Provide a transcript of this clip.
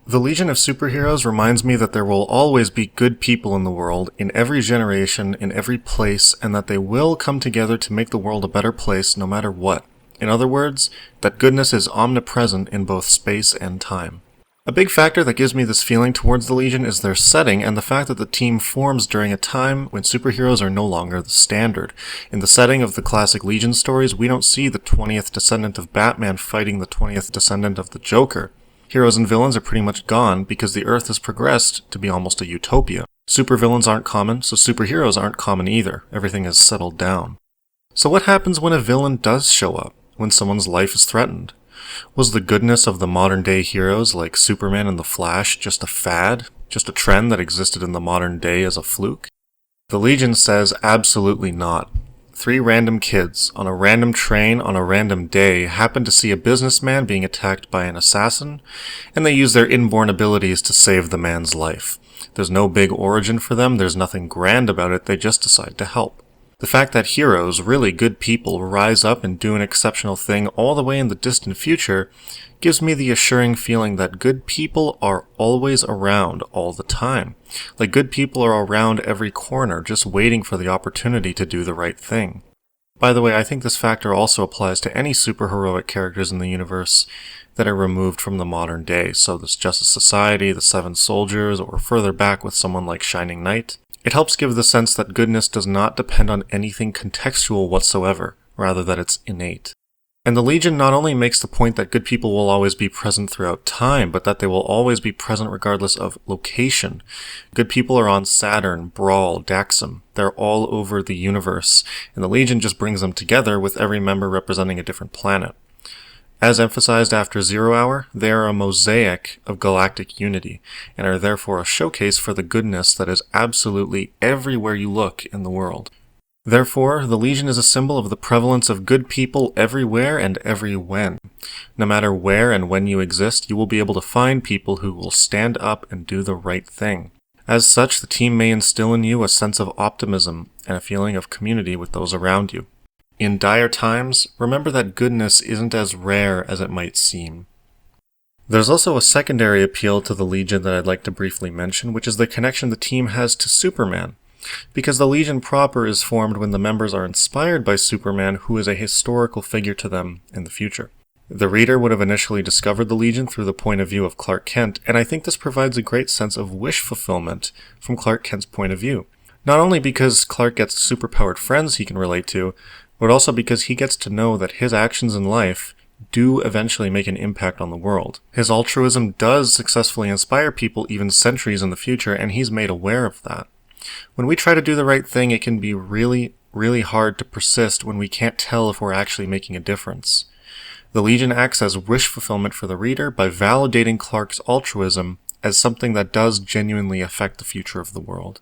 The Legion of Superheroes reminds me that there will always be good people in the world, in every generation, in every place, and that they will come together to make the world a better place no matter what. In other words, that goodness is omnipresent in both space and time. A big factor that gives me this feeling towards the Legion is their setting and the fact that the team forms during a time when superheroes are no longer the standard. In the setting of the classic Legion stories, we don't see the 20th descendant of Batman fighting the 20th descendant of the Joker. Heroes and villains are pretty much gone because the Earth has progressed to be almost a utopia. Supervillains aren't common, so superheroes aren't common either. Everything has settled down. So what happens when a villain does show up? When someone's life is threatened? Was the goodness of the modern-day heroes like Superman and the Flash just a fad? Just a trend that existed in the modern day as a fluke? The Legion says absolutely not. 3 random kids, on a random train on a random day, happen to see a businessman being attacked by an assassin, and they use their inborn abilities to save the man's life. There's no big origin for them, there's nothing grand about it, they just decide to help. The fact that heroes, really good people, rise up and do an exceptional thing all the way in the distant future gives me the assuring feeling that good people are always around all the time. Like good people are around every corner, just waiting for the opportunity to do the right thing. By the way, I think this factor also applies to any superheroic characters in the universe that are removed from the modern day, so this Justice Society, the Seven Soldiers, or further back with someone like Shining Knight. It helps give the sense that goodness does not depend on anything contextual whatsoever, rather that it's innate. And the Legion not only makes the point that good people will always be present throughout time, but that they will always be present regardless of location. Good people are on Saturn, Brawl, Daxam. They're all over the universe, and the Legion just brings them together with every member representing a different planet. As emphasized after Zero Hour, they are a mosaic of galactic unity, and are therefore a showcase for the goodness that is absolutely everywhere you look in the world. Therefore, the Legion is a symbol of the prevalence of good people everywhere and every when. No matter where and when you exist, you will be able to find people who will stand up and do the right thing. As such, the team may instill in you a sense of optimism and a feeling of community with those around you. In dire times, remember that goodness isn't as rare as it might seem. There's also a secondary appeal to the Legion that I'd like to briefly mention, which is the connection the team has to Superman. Because the Legion proper is formed when the members are inspired by Superman, who is a historical figure to them in the future. The reader would have initially discovered the Legion through the point of view of Clark Kent, and I think this provides a great sense of wish fulfillment from Clark Kent's point of view. Not only because Clark gets superpowered friends he can relate to, but also because he gets to know that his actions in life do eventually make an impact on the world. His altruism does successfully inspire people even centuries in the future, and he's made aware of that. When we try to do the right thing, it can be really, really hard to persist when we can't tell if we're actually making a difference. The Legion acts as wish fulfillment for the reader by validating Clark's altruism as something that does genuinely affect the future of the world.